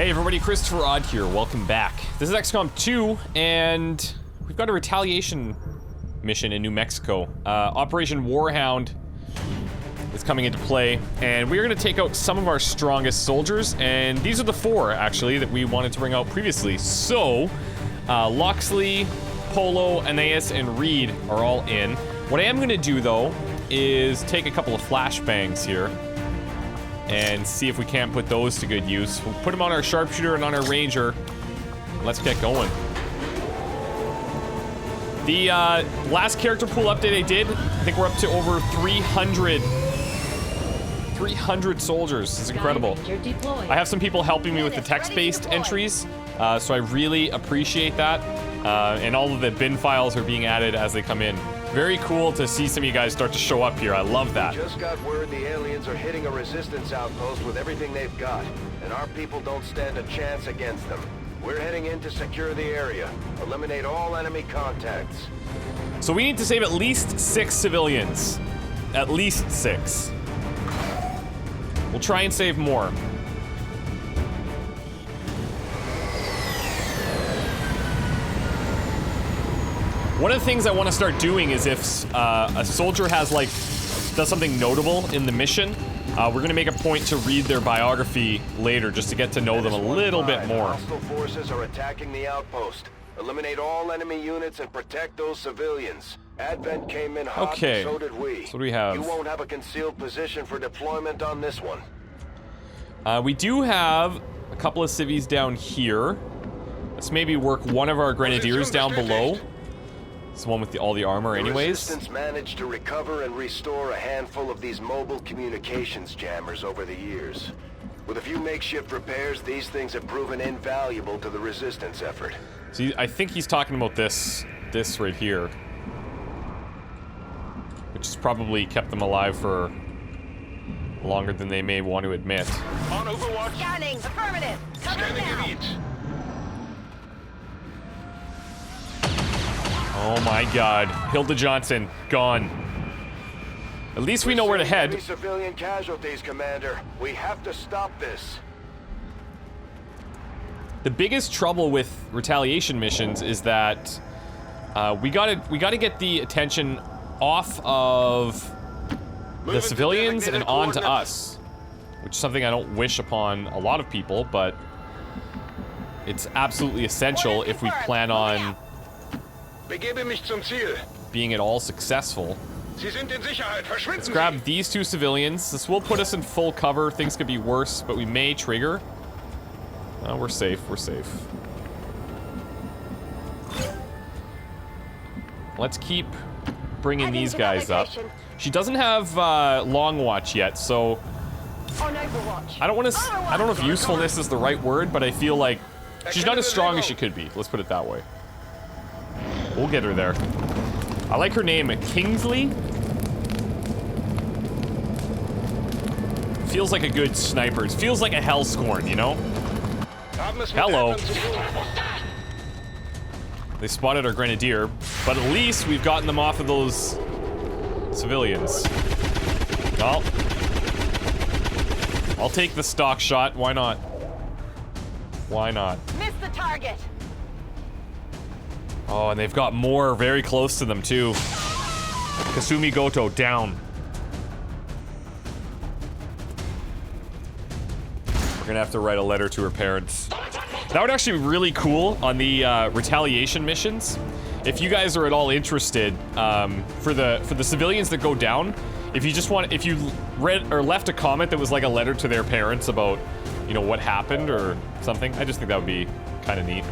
Hey everybody, ChristopherOdd here. Welcome back. This is XCOM 2, and we've got a Retaliation mission in New Mexico. Operation Hound is coming into play, and we're going to take out some of our strongest soldiers, and these are the four, actually, that we wanted to bring out previously. So, Loxley, Polo, Aeneas, and Reed are all in. What I am going to do, though, is take a couple of flashbangs here and see if we can't put those to good use. We'll put them on our sharpshooter and on our ranger. Let's get going. The last character pool update I did, I think we're up to over 300 soldiers. It's incredible. I have some people helping me with the text-based entries, so I really appreciate that. And all of the bin files are being added as they come in. Very cool to see some of you guys start to show up here. I love that. Just got word the aliens are hitting a resistance outpost with everything they've got, and our people don't stand a chance against them. We're heading in to secure the area. Eliminate all enemy contacts. So we need to save at least 6 civilians. At least 6. We'll try and save more. One of the things I want to start doing is if a soldier has, like, does something notable in the mission, we're going to make a point to read their biography later just to get to know them a little bit more. Hostile forces are attacking the outpost. Eliminate all enemy units and protect those civilians. Advent came in hot, okay. So did we. So what do we have? You won't have a concealed position for deployment on this one. We do have a couple of civvies down here. Let's maybe work one of our grenadiers down below. It's the one with all the armor anyways. Resistance managed to recover and restore a handful of these mobile communications jammers over the years. With a few makeshift repairs, these things have proven invaluable to the resistance effort. See, I think he's talking about this right here. Which has probably kept them alive for longer than they may want to admit. On Overwatch. Scanning. Affirmative. Cover now. Oh my god. Hilda Johnson, gone. At least we know where to head. Civilian casualties, Commander. We have to stop this. The biggest trouble with retaliation missions is that we gotta get the attention off of the civilians and onto us. Which is something I don't wish upon a lot of people, but it's absolutely essential if we plan on Begebe mich zum Ziel. being at all successful. Sie sind in Sicherheit. Verschwinden Let's grab these 2 civilians. This will put us in full cover. Things could be worse, but we may trigger. We're safe. We're safe. Let's keep bringing these guys up. She doesn't have long watch yet, so I don't want to. I don't know if usefulness is the right word, but I feel like she's not as strong as she could be. Let's put it that way. We'll get her there. I like her name, Kingsley. Feels like a good sniper. It feels like a Hellscorn, you know? Hello. They spotted our grenadier, but at least we've gotten them off of those civilians. Well, I'll take the stock shot. Why not? Why not? Missed the target. Oh, and they've got more very close to them, too. Kasumi Goto, down. We're gonna have to write a letter to her parents. That would actually be really cool on the retaliation missions. If you guys are at all interested, for the civilians that go down, if you read or left a comment that was like a letter to their parents about, you know, what happened or something, I just think that would be kind of neat.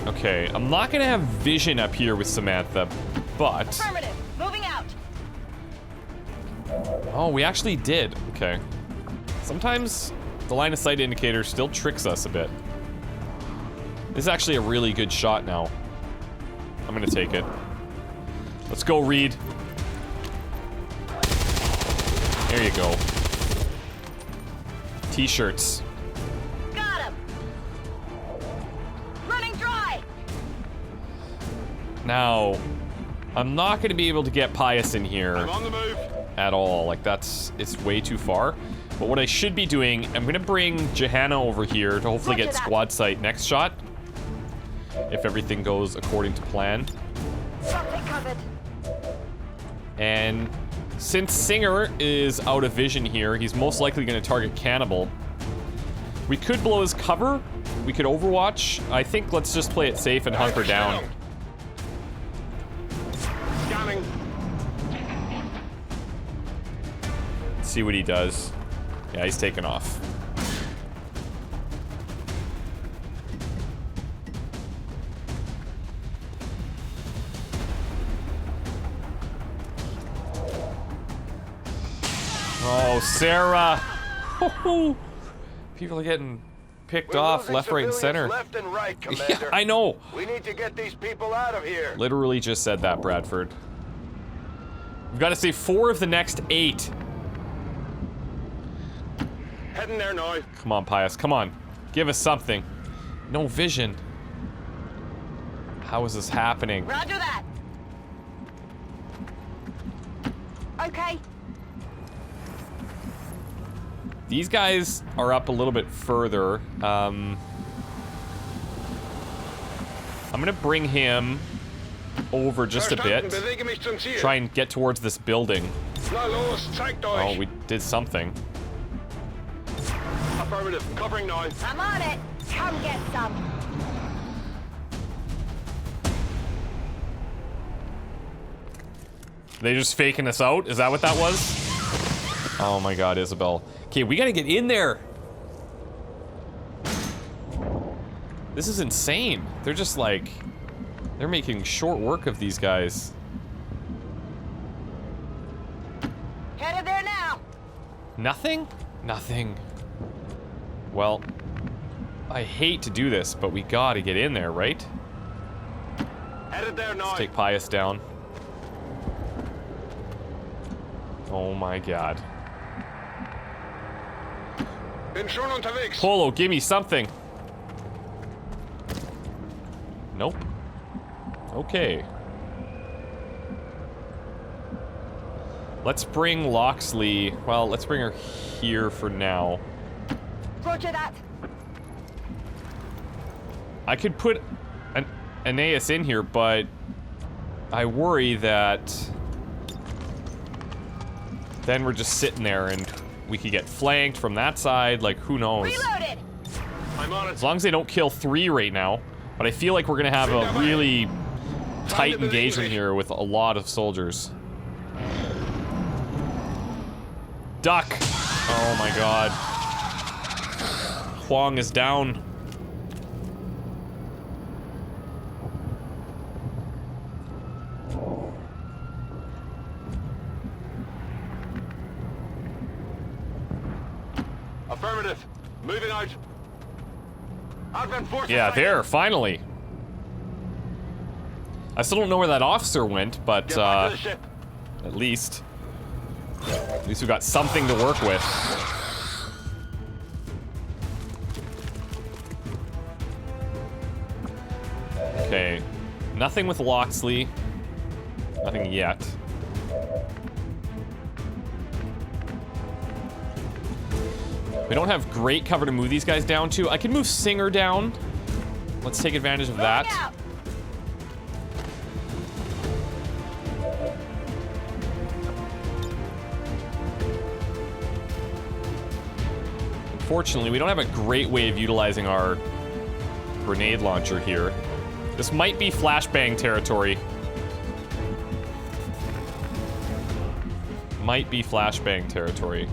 Okay, I'm not gonna have vision up here with Samantha, but... Affirmative. Moving out. Oh, we actually did. Okay. Sometimes the line of sight indicator still tricks us a bit. This is actually a really good shot now. I'm gonna take it. Let's go, Reed. There you go. T-shirts. Got him. Running dry. Now, I'm not going to be able to get Pius in here I'm on the move. at all. Like, it's way too far. But what I should be doing, I'm gonna bring Johanna over here to hopefully get squad sight next shot. If everything goes according to plan. Got it covered. And since Singer is out of vision here, he's most likely gonna target Cannibal. We could blow his cover. We could overwatch. I think let's just play it safe and hunker down. Scanning. See what he does. Yeah, he's taking off. Oh, Sarah. People are getting picked off left, right, and center. Left and right, Yeah, Commander. I know. We need to get these people out of here. Literally just said that, Bradford. We've got to save 4 of the next 8. Heading there now. Come on, Pius. Come on. Give us something. No vision. How is this happening? Roger that. Okay. These guys are up a little bit further. I'm gonna bring him over just a bit. Bewege mich zum Ziel. Try and get towards this building. Na los, zeigt Oh, euch. we did something. Affirmative. Covering now. I'm on it. Come get some. They just faking us out? Is that what that was? Oh my god, Isabel. Okay, we gotta get in there. This is insane. They're just like... They're making short work of these guys. Headed there now. Nothing? Nothing. Well, I hate to do this, but we gotta get in there, right? Headed there now. Let's take Pius down. Oh my god. Bin schon unterwegs. Polo, give me something. Nope. Okay. Let's bring Loxley. Well, let's bring her here for now. Roger that. I could put an Aeneas in here, but I worry that then we're just sitting there and we could get flanked from that side. Like, who knows? Reloaded. I'm on it. As long as they don't kill 3 right now. But I feel like we're gonna have a really tight engagement here with a lot of soldiers. Duck! Oh my god. Huang is down. Affirmative. Moving out. Advent forces. Yeah, there, finally. I still don't know where that officer went, but Get back to the ship. at least we got something to work with. Okay, nothing with Loxley. Nothing yet. We don't have great cover to move these guys down to. I can move Singer down. Let's take advantage of that. Moving out. Unfortunately, we don't have a great way of utilizing our grenade launcher here. This might be flashbang territory. Might be flashbang territory.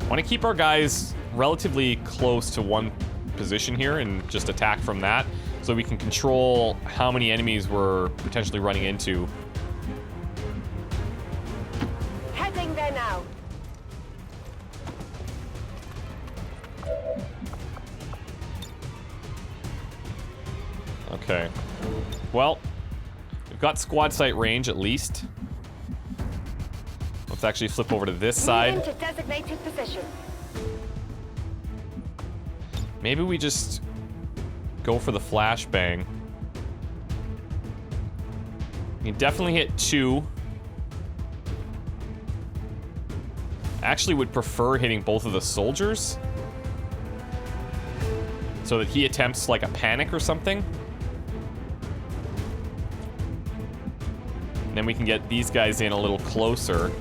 Want to keep our guys relatively close to one position here and just attack from that so we can control how many enemies we're potentially running into. Heading there now. Okay. Well, we've got squad sight range at least. Let's actually flip over to this side. Moving to designated position. Maybe we just go for the flashbang. You can definitely hit 2. actually would prefer hitting both of the soldiers so that he attempts like a panic or something. And then we can get these guys in a little closer.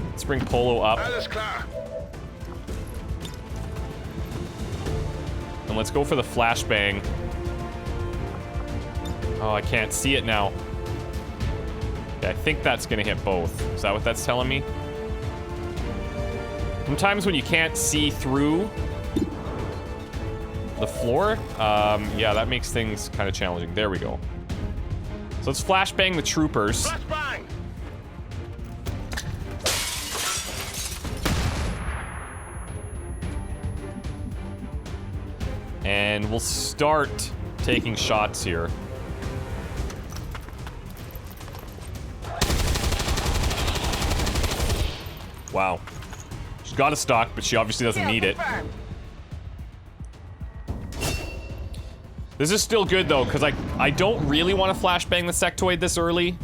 Let's bring Polo up. Alles klar. And let's go for the flashbang. Oh, I can't see it now. Yeah, I think that's gonna hit both. Is that what that's telling me? Sometimes when you can't see through the floor, yeah, that makes things kind of challenging. There we go. So let's flashbang the troopers. Flashbang. And we'll start taking shots here. Wow. She's got a stock, but she obviously doesn't need it. Confirmed. This is still good, though, because I don't really want to flashbang the sectoid this early.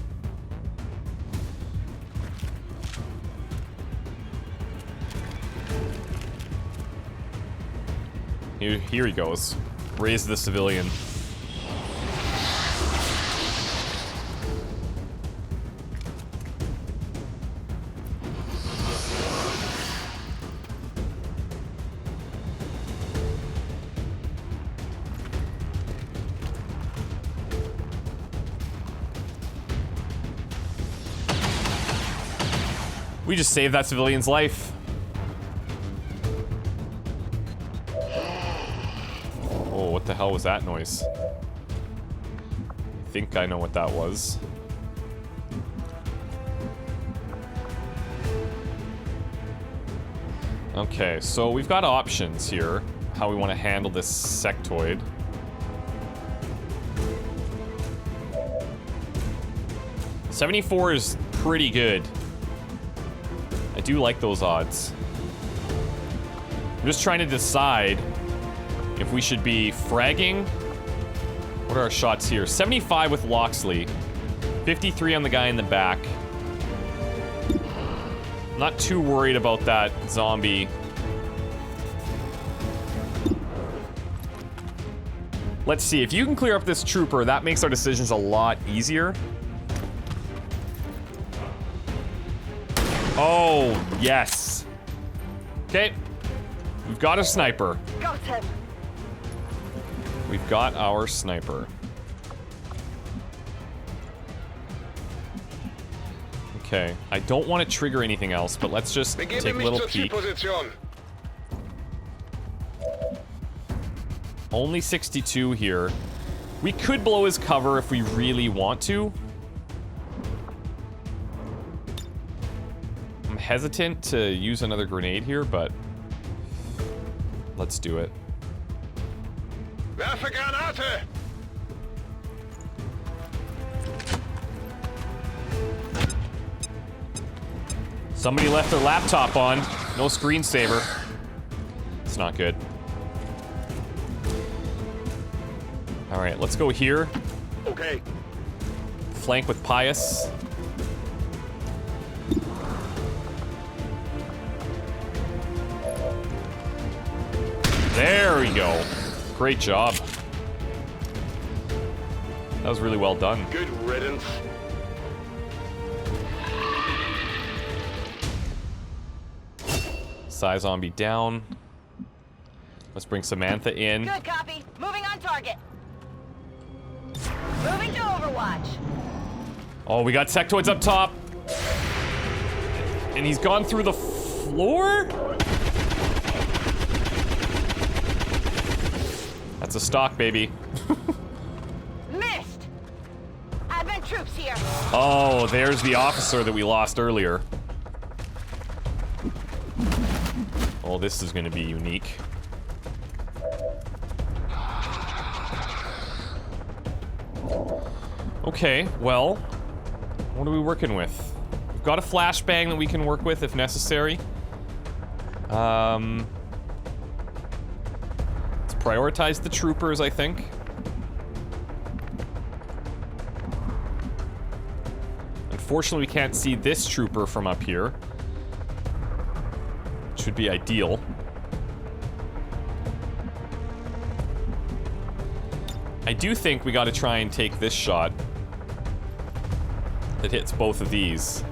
Here he goes. Raise the civilian. We just saved that civilian's life. Oh, what the hell was that noise? I think I know what that was. Okay, so we've got options here, how we want to handle this sectoid. $74 is pretty good. I do like those odds. I'm just trying to decide if we should be fragging. What are our shots here? 75 with Loxley. 53 on the guy in the back. Not too worried about that zombie. Let's see. If you can clear up this trooper, that makes our decisions a lot easier. Oh, yes. Okay. We've got a sniper. Got him. We've got our sniper. Okay. I don't want to trigger anything else, but let's just take a Begebe mich little zur peek. Zielposition. Only 62 here. We could blow his cover if we really want to. I'm hesitant to use another grenade here, but let's do it. Werfe Granate. Somebody left their laptop on. No screensaver. It's not good. All right, let's go here. Okay. Flank with Pius. There we go. Great job. That was really well done. Good riddance. Psy zombie down. Let's bring Samantha in. Good copy. Moving on target. Moving to Overwatch. Oh, we got sectoids up top. And he's gone through the floor? That's a stock, baby. Missed. Advent troops here. Oh, there's the officer that we lost earlier. Oh, this is gonna be unique. Okay, well, what are we working with? We've got a flashbang that we can work with if necessary. Let's prioritize the troopers, I think. And Unfortunately, we can't see this trooper from up here. Should be ideal. I do think we gotta try and take this shot that hits both of these.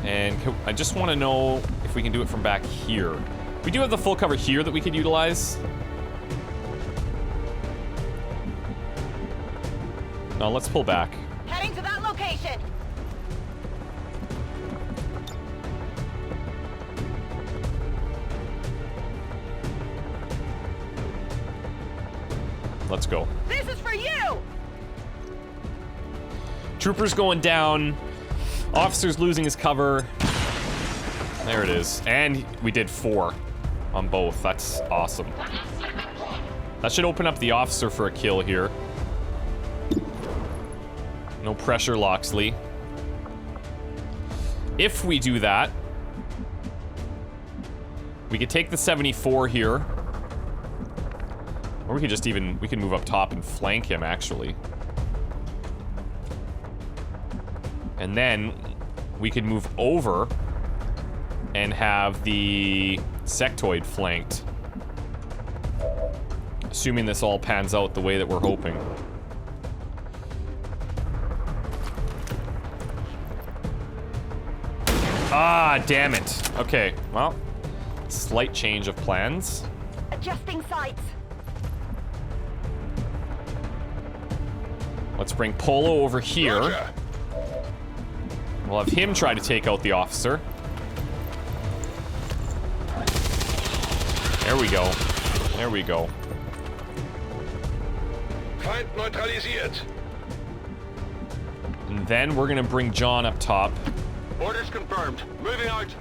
And I just want to know if we can do it from back here. We do have the full cover here that we could utilize. No, let's pull back. Heading to that location. Let's go. This is for you. Trooper's going down. Officer's losing his cover. There it is. And we did 4 on both. That's awesome. That should open up the officer for a kill here. No pressure, Loxley. If we do that, we could take the 74 here. Or we could just even, we can move up top and flank him, actually. And then we could move over and have the sectoid flanked. Assuming this all pans out the way that we're hoping. Ah, damn it. Okay, well, slight change of plans. Adjusting sights. Let's bring Polo over here. Roger. We'll have him try to take out the officer. There we go. There we go. Feind neutralisiert. And then we're gonna bring John up top. Orders confirmed. Moving out.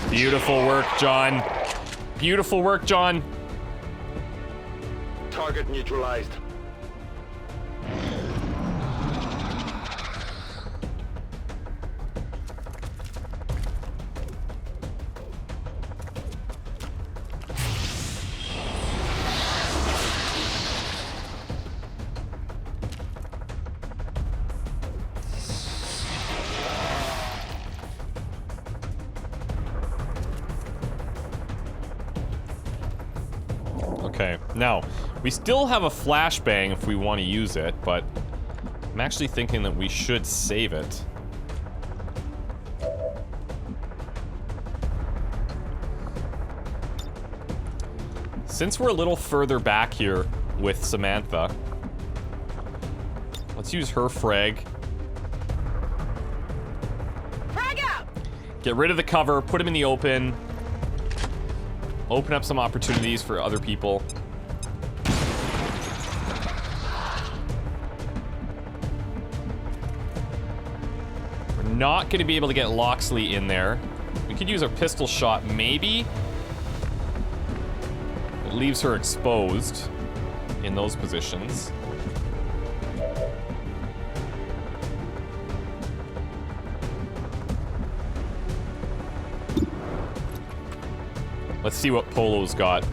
Beautiful work, John. Beautiful work, John. Target neutralized. Okay, now, we still have a flashbang if we want to use it, but I'm actually thinking that we should save it. Since we're a little further back here with Samantha, let's use her frag. Frag out. Get rid of the cover, put him in the open. Open up some opportunities for other people. We're not going to be able to get Loxley in there. We could use our pistol shot, maybe. It leaves her exposed in those positions. Let's see what Polo's got.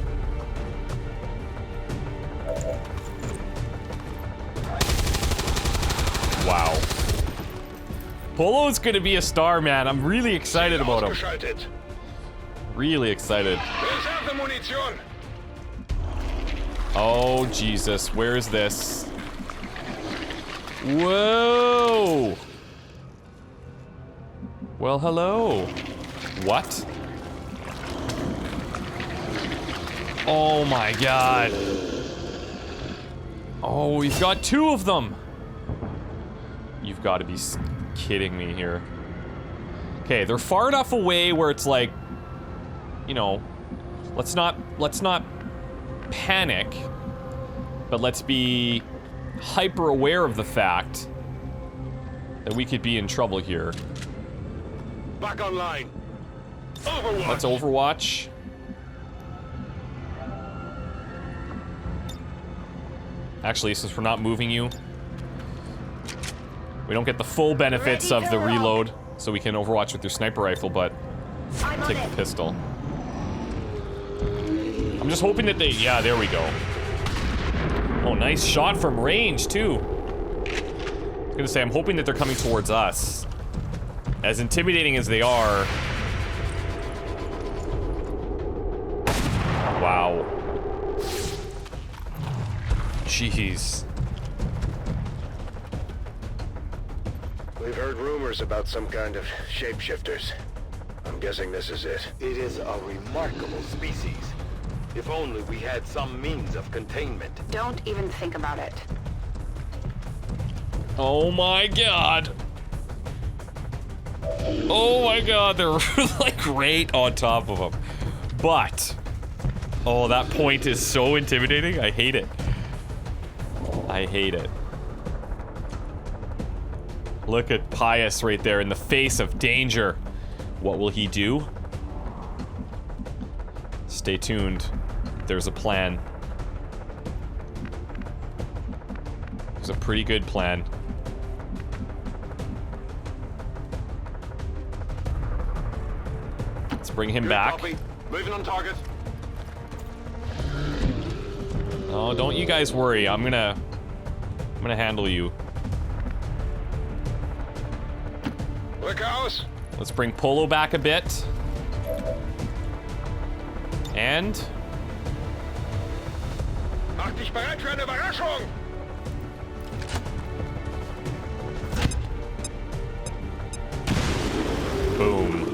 Wow. Polo's gonna be a star, man. I'm really excited about him. Ausgeschaltet. Really excited. Reservemunition. Oh, Jesus. Where is this? Whoa! Well, hello. What? Oh my god. Oh, we've got 2 of them. You've got to be kidding me here. Okay, they're far enough away where it's like, you know, let's not panic, but let's be hyper aware of the fact that we could be in trouble here. Back online. Overwatch. Let's Overwatch. Actually, since we're not moving you, we don't get the full benefits of the reload. so we can overwatch with your sniper rifle, but I'm on take it. the pistol. I'm just hoping that they... Yeah, there we go. Oh, nice shot from range, too. I was gonna say, I'm hoping that they're coming towards us. As intimidating as they are... Wow. Jeez. We've heard rumors about some kind of shapeshifters. I'm guessing this is it. It is a remarkable species. If only we had some means of containment. Don't even think about it. Oh my god. Oh my god, they're like right on top of them. But, oh, that point is so intimidating. I hate it. I hate it. Look at Pius right there in the face of danger. What will he do? Stay tuned. There's a plan. There's a pretty good plan. Let's bring him back. Copy. Moving on target. Oh, don't you guys worry. I'm gonna handle you. Look out! Let's bring Polo back a bit. And Mach dich bereit für eine Überraschung! boom.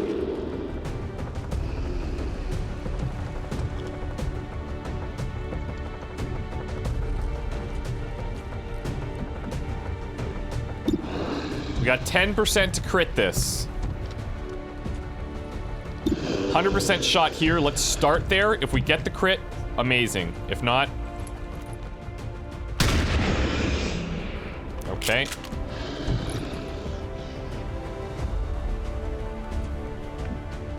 We got 10% to crit this. 100% shot here. Let's start there. If we get the crit, amazing. If not... Okay.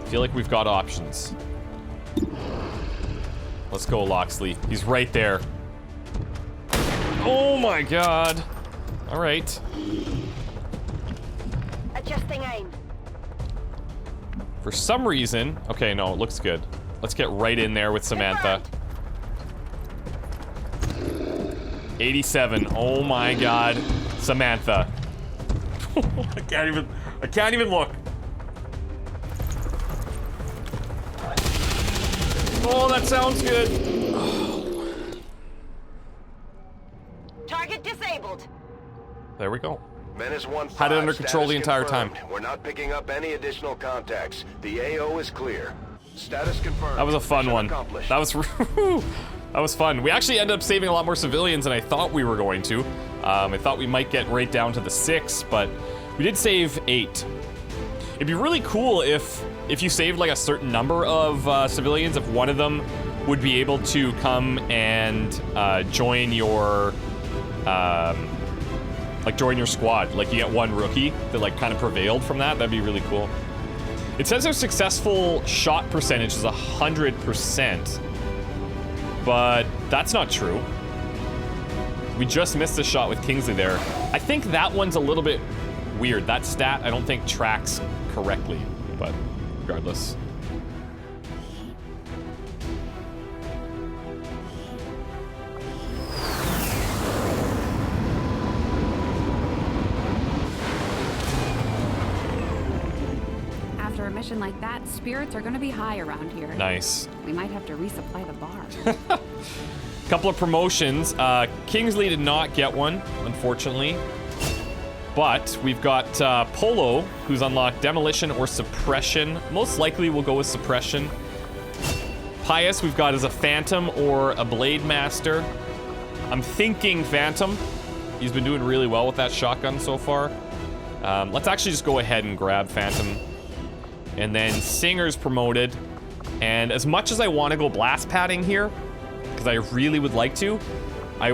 Feel like we've got options. Let's go, Loxley. He's right there. Oh my god. All right. Adjusting aim. For some reason... Okay, no, it looks good. Let's get right in there with Samantha. 87. Oh my god. Samantha. I can't even look. Oh, that sounds good. Target disabled. There we go. Menace 1-5, Had it under control the entire time. confirmed. We're not picking up any additional contacts. The AO is clear. Status confirmed. That was a fun Mission one. accomplished. That was that was fun. We actually ended up saving a lot more civilians than I thought we were going to. I thought we might get right down to the 6, but we did save 8. It'd be really cool if you saved like a certain number of civilians, if one of them would be able to come and join your join your squad. Like you get one rookie that like kind of prevailed from that. That'd be really cool. It says our successful shot percentage is 100%, but that's not true. We just missed a shot with Kingsley there. I think that one's a little bit weird. That stat I don't think tracks correctly, but regardless. After a mission like that, spirits are gonna be high around here. Nice. We might have to resupply the bar. Couple of promotions. Kingsley did not get one, unfortunately. But we've got Polo, who's unlocked Demolition or Suppression. Most likely we'll go with Suppression. Pius we've got as a Phantom or a Blade Master. I'm thinking Phantom. He's been doing really well with that shotgun so far. Let's actually just go ahead and grab Phantom. And then Singer's promoted. And as much as I want to go blast padding here, because I really would like to,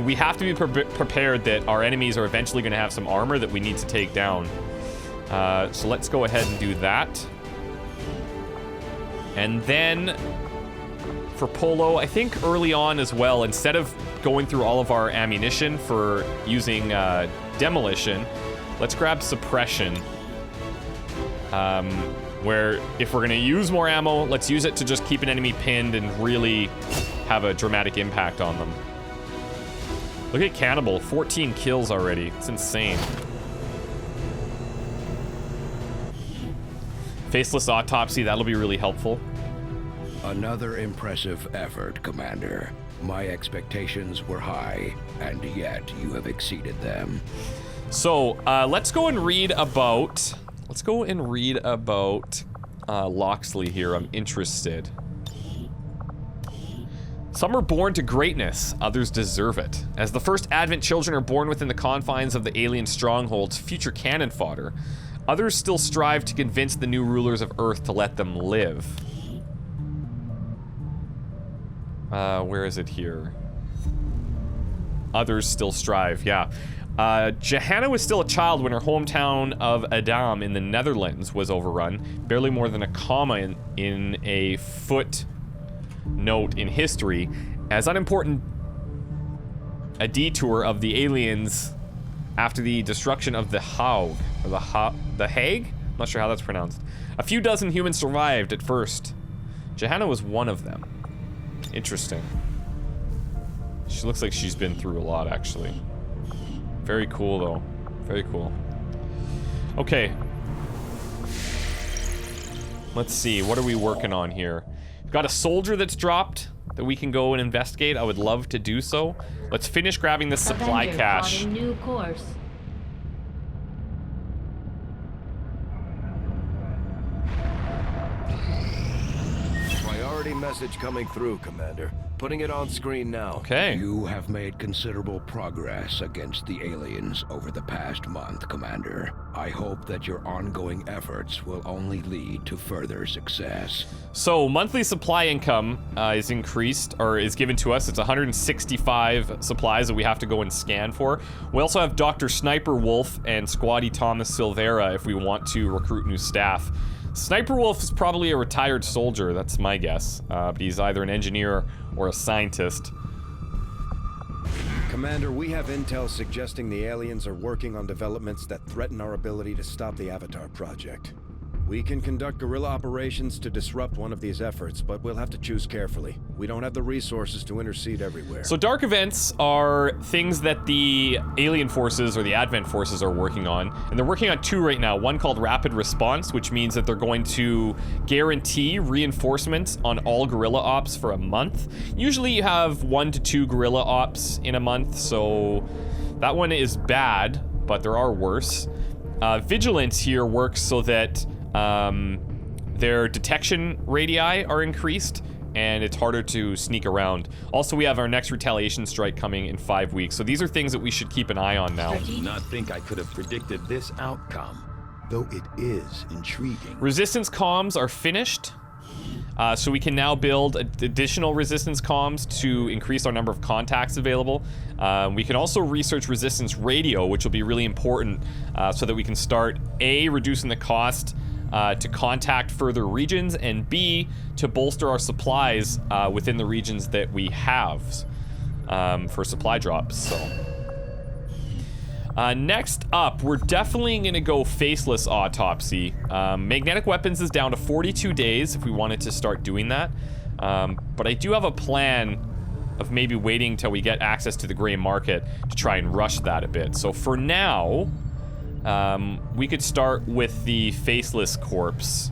we have to be prepared that our enemies are eventually going to have some armor that we need to take down. So let's go ahead and do that. And then for Polo, I think early on as well, instead of going through all of our ammunition for using Demolition, let's grab Suppression. Where if we're gonna use more ammo, let's use it to just keep an enemy pinned and really have a dramatic impact on them. Look at Cannibal, 14 kills already. It's insane. Faceless Autopsy, that'll be really helpful. Another impressive effort, Commander. My expectations were high, and yet you have exceeded them. So, let's go and read about... Loxley here. I'm interested. Some are born to greatness, others deserve it. As the first Advent children are born within the confines of the alien strongholds, future cannon fodder, others still strive to convince the new rulers of Earth to let them live. Where is it here? Others still strive, yeah. Johanna was still a child when her hometown of Adam in the Netherlands was overrun. Barely more than a comma in a footnote in history. As unimportant a detour of the aliens after the destruction of the Hound, or the Hague? I'm not sure how that's pronounced. A few dozen humans survived at first. Johanna was one of them. Interesting. She looks like she's been through a lot, actually. Very cool, though. Very cool. Okay. Let's see. What are we working on here? We've got a soldier that's dropped that we can go and investigate. I would love to do so. Let's finish grabbing this supply cache. New course. Priority message coming through, Commander. Putting it on screen now. Okay. You have made considerable progress against the aliens over the past month, Commander. I hope that your ongoing efforts will only lead to further success. So, monthly supply income is increased, or is given to us. It's 165 supplies that we have to go and scan for. We also have Dr. Sniper Wolf and Squatty Thomas Silvera if we want to recruit new staff. Sniper Wolf is probably a retired soldier, that's my guess. But he's either an engineer or a scientist. Commander, we have intel suggesting the aliens are working on developments that threaten our ability to stop the Avatar project. We can conduct guerrilla operations to disrupt one of these efforts, but we'll have to choose carefully. We don't have the resources to intercede everywhere. So dark events are things that the alien forces or the Advent forces are working on, and they're working on two right now. One called Rapid Response, which means that they're going to guarantee reinforcements on all guerrilla ops for a month. Usually you have 1 to 2 guerrilla ops in a month, so that one is bad, but there are worse. Vigilance here works so that their detection radii are increased, and it's harder to sneak around. Also, we have our next retaliation strike coming in 5 weeks, so these are things that we should keep an eye on now. I do not think I could have predicted this outcome, though it is intriguing. Resistance comms are finished, so we can now build additional resistance comms to increase our number of contacts available. We can also research resistance radio, which will be really important so that we can start A, reducing the cost to contact further regions, and B, to bolster our supplies within the regions that we have for supply drops. So next up, we're definitely gonna go Faceless Autopsy. Magnetic weapons is down to 42 days if we wanted to start doing that, but I do have a plan of maybe waiting till we get access to the gray market to try and rush that a bit. So for now, we could start with the Faceless Corpse.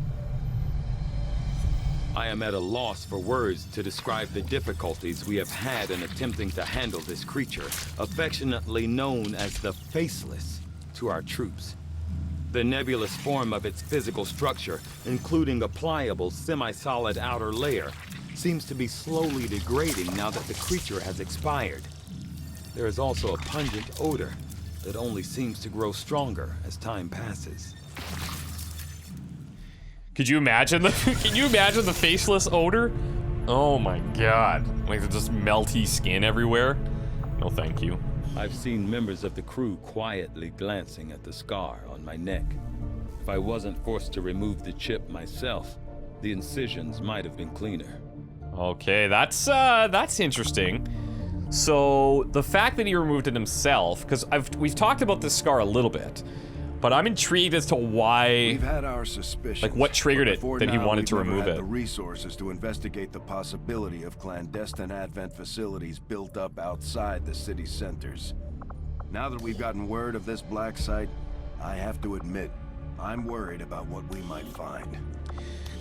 I am at a loss for words to describe the difficulties we have had in attempting to handle this creature, affectionately known as the Faceless, to our troops. The nebulous form of its physical structure, including a pliable, semi-solid outer layer, seems to be slowly degrading now that the creature has expired. There is also a pungent odor that only seems to grow stronger as time passes. Could you imagine can you imagine the faceless odor? Oh my god. Like the just melty skin everywhere. No thank you. I've seen members of the crew quietly glancing at the scar on my neck. If I wasn't forced to remove the chip myself, the incisions might have been cleaner. Okay, that's interesting. So the fact that he removed it himself, because we've talked about this scar a little bit. But I'm intrigued as to why, We've had our suspicions. like what triggered it Before that he now, wanted we've to never remove had it. the resources to investigate the possibility of clandestine Advent facilities built up outside the city centers. Now that we've gotten word of this black site, I have to admit, I'm worried about what we might find.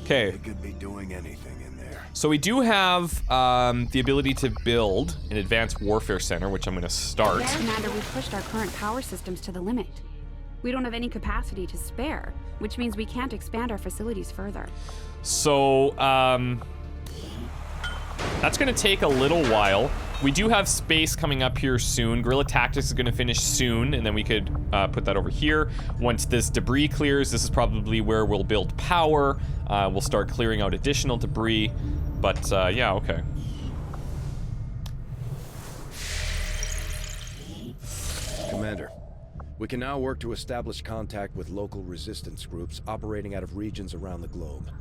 Okay. They could be doing anything in there. So we do have the ability to build an advanced warfare center, which I'm going to start. Commander, we've pushed our current power systems to the limit. We don't have any capacity to spare, which means we can't expand our facilities further. So, that's going to take a little while. We do have space coming up here soon. Guerrilla Tactics is going to finish soon, and then we could put that over here. Once this debris clears, this is probably where we'll build power. We'll start clearing out additional debris. But, yeah, okay. Commander, we can now work to establish contact with local resistance groups operating out of regions around the globe.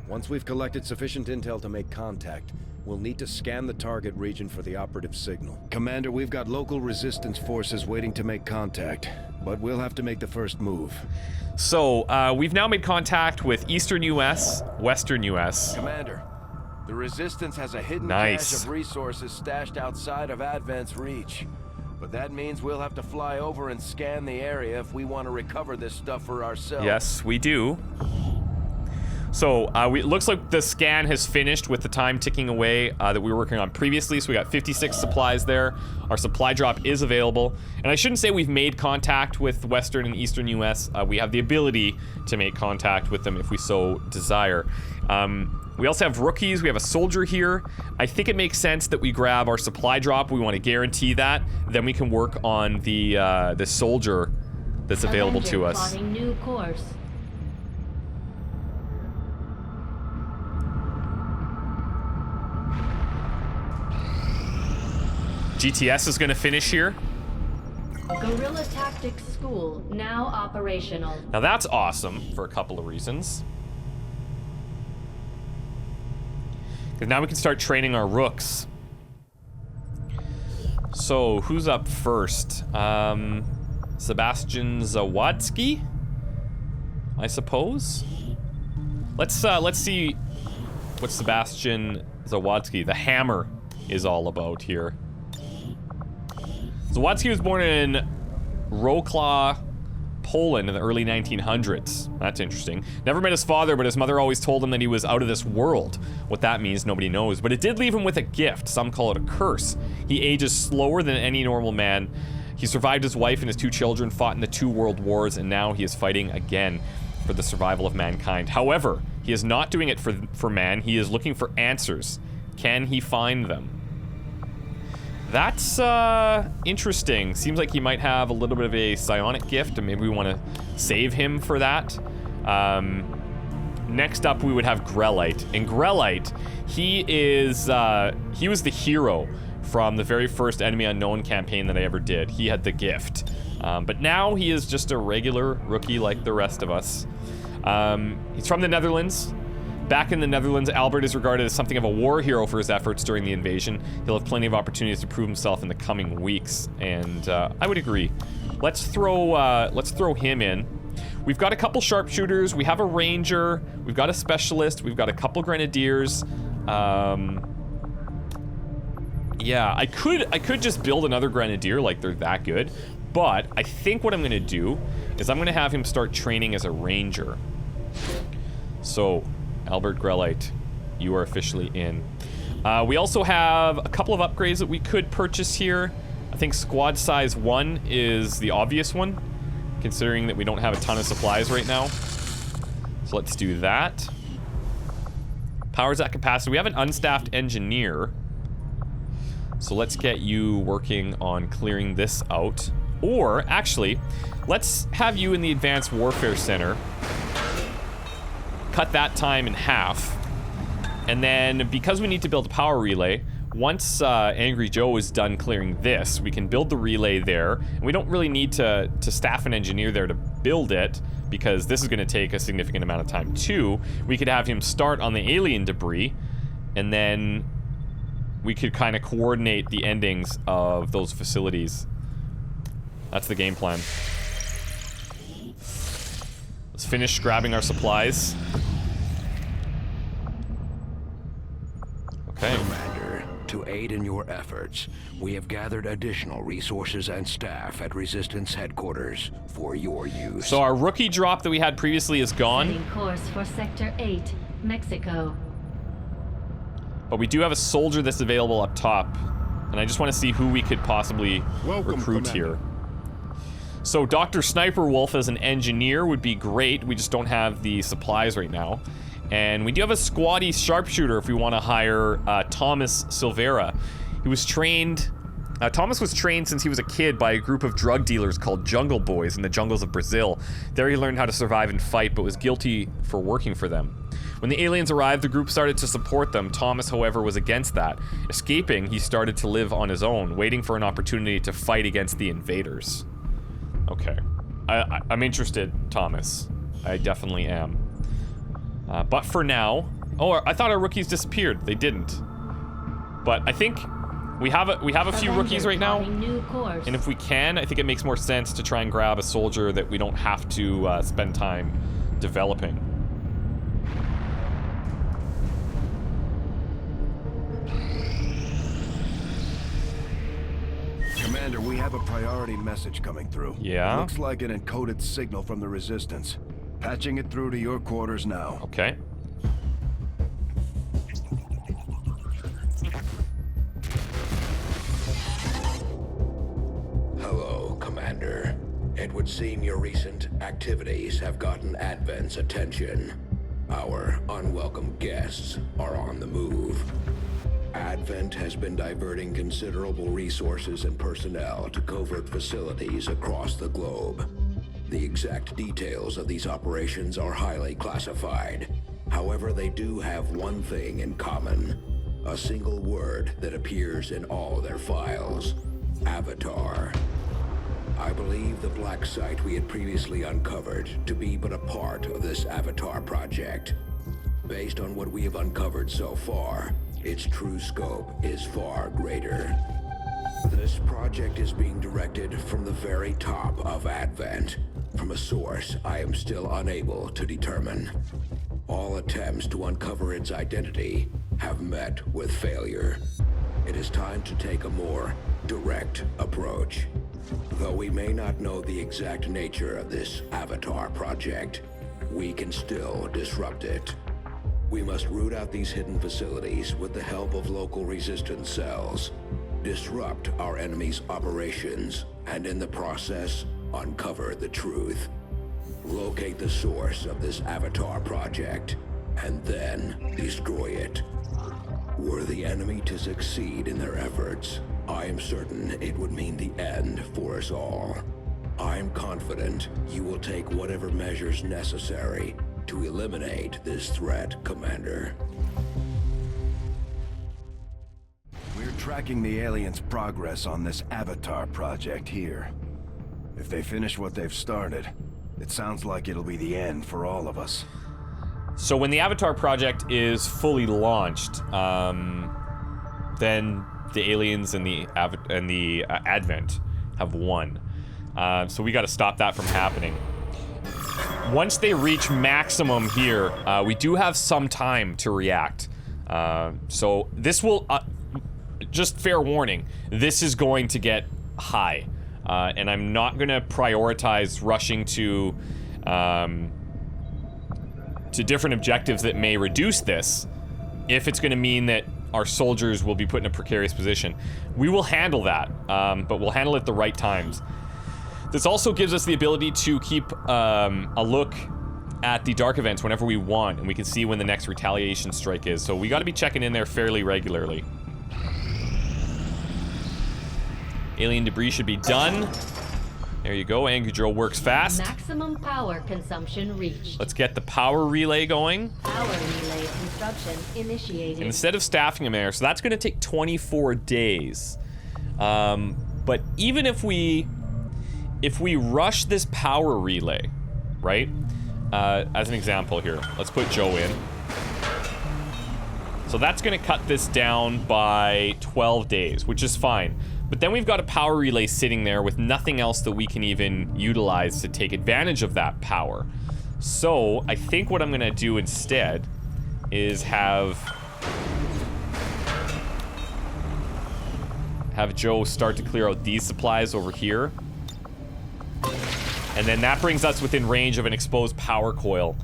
Once we've collected sufficient intel to make contact, we'll need to scan the target region for the operative signal. Commander, we've got local resistance forces waiting to make contact, but we'll have to make the first move. So, we've now made contact with Eastern U.S., Western U.S. Commander, the Resistance has a hidden Nice. cache of resources stashed outside of Advent's reach. But that means we'll have to fly over and scan the area if we want to recover this stuff for ourselves. Yes, we do. So, it looks like the scan has finished with the time ticking away that we were working on previously. So we got 56 supplies there. Our supply drop is available. And I shouldn't say we've made contact with Western and Eastern US. We have the ability to make contact with them if we so desire. We also have rookies. We have a soldier here. I think it makes sense that we grab our supply drop. We want to guarantee that. Then we can work on the soldier that's available to us. Plotting new course. GTS is going to finish here. Guerrilla Tactics School now operational. Now that's awesome for a couple of reasons. Because now we can start training our rooks. So who's up first? Sebastian Zawadzki, I suppose. Let's see what Sebastian Zawadzki, the Hammer, is all about here. Zawadzki was born in Wrocław, Poland in the early 1900s. That's interesting. Never met his father, but his mother always told him that he was out of this world. What that means, nobody knows. But it did leave him with a gift. Some call it a curse. He ages slower than any normal man. He survived his wife and his 2 children, fought in the 2 world wars, and now he is fighting again for the survival of mankind. However, he is not doing it for man. He is looking for answers. Can he find them? That's interesting. Seems like he might have a little bit of a psionic gift, and maybe we want to save him for that. Next up, we would have Grelite. And Grelite, he was the hero from the very first Enemy Unknown campaign that I ever did. He had the gift. But now he is just a regular rookie like the rest of us. He's from the Netherlands. Back in the Netherlands, Albert is regarded as something of a war hero for his efforts during the invasion. He'll have plenty of opportunities to prove himself in the coming weeks, and I would agree. Let's throw him in. We've got a couple sharpshooters. We have a ranger. We've got a specialist. We've got a couple grenadiers. Yeah, I could just build another grenadier, like they're that good. But I think what I'm gonna do is I'm gonna have him start training as a ranger. So, Albert Grelite, you are officially in. We also have a couple of upgrades that we could purchase here. I think squad size 1 is the obvious one, considering that we don't have a ton of supplies right now. So let's do that. Powers at capacity. We have an unstaffed engineer. So let's get you working on clearing this out. Or, actually, let's have you in the Advanced Warfare Center. Cut that time in half. And then, because we need to build a power relay, once Angry Joe is done clearing this, we can build the relay there. And we don't really need to staff an engineer there to build it, because this is going to take a significant amount of time too. We could have him start on the alien debris, and then we could kind of coordinate the endings of those facilities. That's the game plan. Let's finish grabbing our supplies. Okay. Commander, to aid in your efforts, we have gathered additional resources and staff at Resistance headquarters for your use. So our rookie drop that we had previously is gone. Setting course for Sector 8, Mexico. But we do have a soldier that's available up top. And I just want to see who we could possibly recruit here. So Dr. Sniper Wolf as an engineer would be great. We just don't have the supplies right now. And we do have a squatty sharpshooter if we want to hire Thomas Silveira. He was trained... Thomas was trained since he was a kid by a group of drug dealers called Jungle Boys in the jungles of Brazil. There he learned how to survive and fight, but was guilty for working for them. When the aliens arrived, the group started to support them. Thomas, however, was against that. Escaping, he started to live on his own, waiting for an opportunity to fight against the invaders. Okay. I'm interested, Thomas. I definitely am. But for now... Oh, I thought our rookies disappeared. They didn't. But I think we have a few rookies right now. And if we can, I think it makes more sense to try and grab a soldier that we don't have to spend time developing. Commander, we have a priority message coming through. Yeah? Looks like an encoded signal from the Resistance. Patching it through to your quarters now. Okay. Hello, Commander. It would seem your recent activities have gotten Advent's attention. Our unwelcome guests are on the move. Advent has been diverting considerable resources and personnel to covert facilities across the globe. The exact details of these operations are highly classified. However, they do have one thing in common. A single word that appears in all their files. Avatar. I believe the black site we had previously uncovered to be but a part of this Avatar project. Based on what we have uncovered so far, its true scope is far greater. This project is being directed from the very top of Advent, from a source I am still unable to determine. All attempts to uncover its identity have met with failure. It is time to take a more direct approach. Though we may not know the exact nature of this Avatar project, we can still disrupt it. We must root out these hidden facilities with the help of local resistance cells, disrupt our enemy's operations, and in the process, uncover the truth. Locate the source of this Avatar project, and then destroy it. Were the enemy to succeed in their efforts, I am certain it would mean the end for us all. I am confident you will take whatever measures necessary to eliminate this threat, Commander. We're tracking the aliens' progress on this Avatar project here. If they finish what they've started, it sounds like it'll be the end for all of us. So when the Avatar project is fully launched, then the aliens and the Advent have won. So we got to stop that from happening. Once they reach maximum here, we do have some time to react. So this will, just fair warning, this is going to get high. And I'm not going to prioritize rushing to different objectives that may reduce this if it's going to mean that our soldiers will be put in a precarious position. We will handle that, but we'll handle it at the right times. This also gives us the ability to keep a look at the dark events whenever we want, and we can see when the next retaliation strike is. So we got to be checking in there fairly regularly. Alien debris should be done. There you go. Angudro works fast. Maximum power consumption reached. Let's get the power relay going. Power relay construction initiated. And instead of staffing them there, so that's going to take 24 days. But even if we rush this power relay, right? As an example here, let's put Joe in. So that's going to cut this down by 12 days, which is fine. But then we've got a power relay sitting there with nothing else that we can even utilize to take advantage of that power. So, I think what I'm gonna do instead is have Joe start to clear out these supplies over here. And then that brings us within range of an exposed power coil.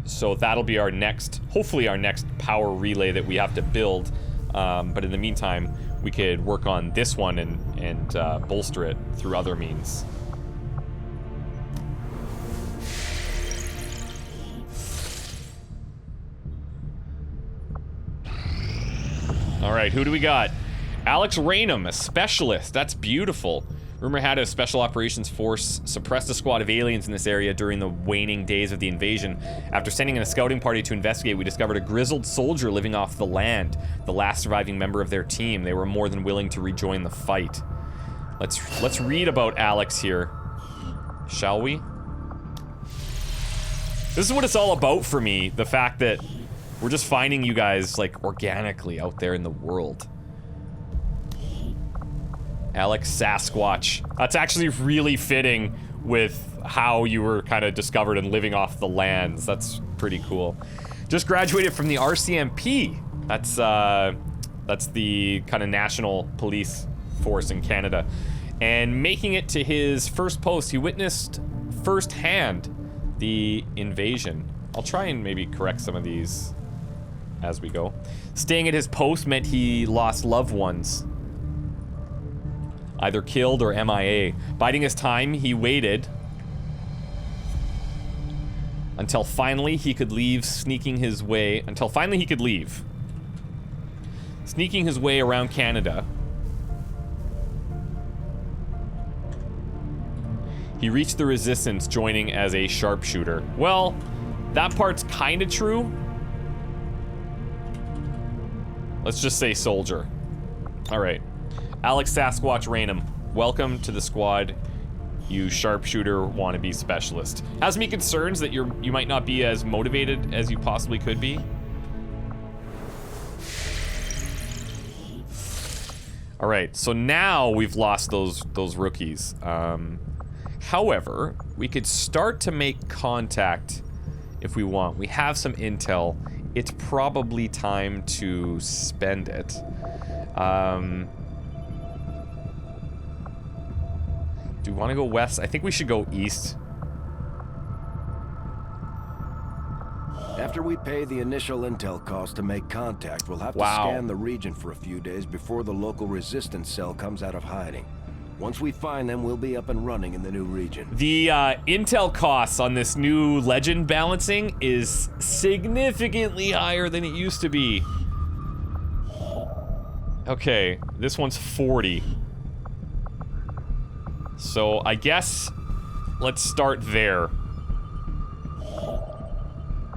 So that'll be our next, hopefully our next power relay that we have to build. But in the meantime, we could work on this one and bolster it through other means. Alright, who do we got? Alex Raynham, a specialist. That's beautiful. Rumor had a special operations force suppressed a squad of aliens in this area during the waning days of the invasion. After sending in a scouting party to investigate, we discovered a grizzled soldier living off the land, the last surviving member of their team. They were more than willing to rejoin the fight. Let's read about Alex here, shall we? This is what it's all about for me, the fact that we're just finding you guys, like, organically out there in the world. Alex Sasquatch. That's actually really fitting with how you were kind of discovered and living off the lands. That's pretty cool. Just graduated from the RCMP. That's the kind of national police force in Canada. And making it to his first post, he witnessed firsthand the invasion. I'll try and maybe correct some of these as we go. Staying at his post meant he lost loved ones, either killed or MIA. Biding his time, he waited until finally he could leave, sneaking his way around Canada. He reached the resistance, joining as a sharpshooter. Well, that part's kind of true. Let's just say soldier. All right. Alex Sasquatch Raynham, welcome to the squad, you sharpshooter wannabe specialist. Has me concerns that you might not be as motivated as you possibly could be. All right, so now we've lost those rookies. However, we could start to make contact if we want. We have some intel. It's probably time to spend it. Do we want to go west? I think we should go east. After we pay the initial intel cost to make contact, we'll have to scan the region for a few days before the local resistance cell comes out of hiding. Once we find them, we'll be up and running in the new region. The intel costs on this new Legend balancing is significantly higher than it used to be. Okay, this one's 40. So I guess let's start there.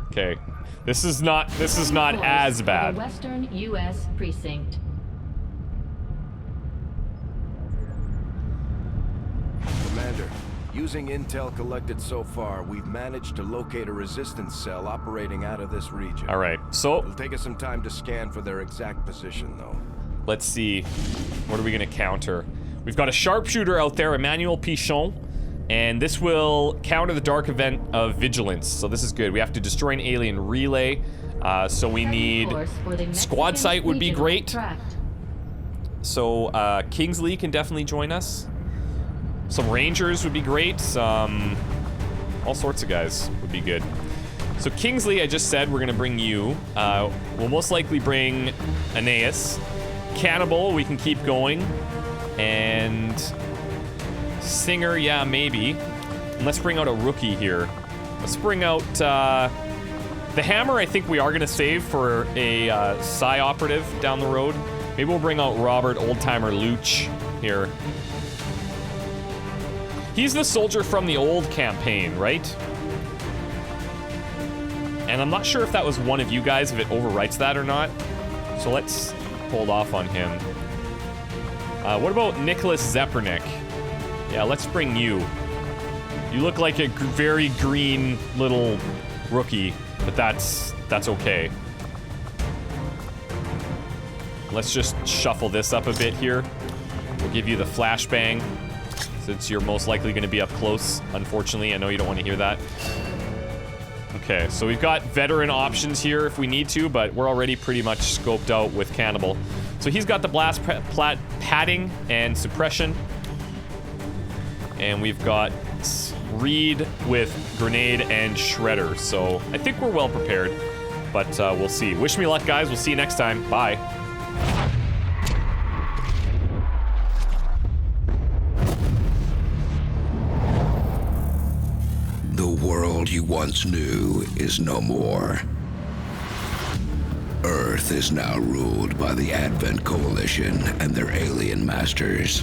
Okay, this is not as bad. The Western U.S. precinct. Commander, using intel collected so far, we've managed to locate a resistance cell operating out of this region. All right, so it'll take us some time to scan for their exact position, though. Let's see. What are we gonna counter? We've got a sharpshooter out there, Emmanuel Pichon, and this will counter the dark event of vigilance. So this is good. We have to destroy an alien relay. So we need squad site would be great. So Kingsley can definitely join us. Some Rangers would be great. All sorts of guys would be good. So Kingsley, I just said we're gonna bring you. We'll most likely bring Aeneas. Cannibal, we can keep going. And Singer, yeah, maybe. And let's bring out a rookie here. Let's bring out the Hammer. I think we are gonna save for a Psy operative down the road. Maybe we'll bring out Robert Oldtimer Luch here. He's the soldier from the old campaign, right? And I'm not sure if that was one of you guys, if it overwrites that or not. So let's hold off on him. What about Nicholas Zepernick? Yeah, let's bring you. You look like a very green little rookie, but that's okay. Let's just shuffle this up a bit here. We'll give you the flashbang. since you're most likely going to be up close. Unfortunately, I know you don't want to hear that. Okay, so we've got veteran options here if we need to, but we're already pretty much scoped out with Cannibal. So he's got the blast padding and suppression. And we've got Reed with grenade and shredder. So I think we're well prepared, but we'll see. Wish me luck, guys. We'll see you next time. Bye. The world you once knew is no more. Earth is now ruled by the Advent Coalition and their alien masters.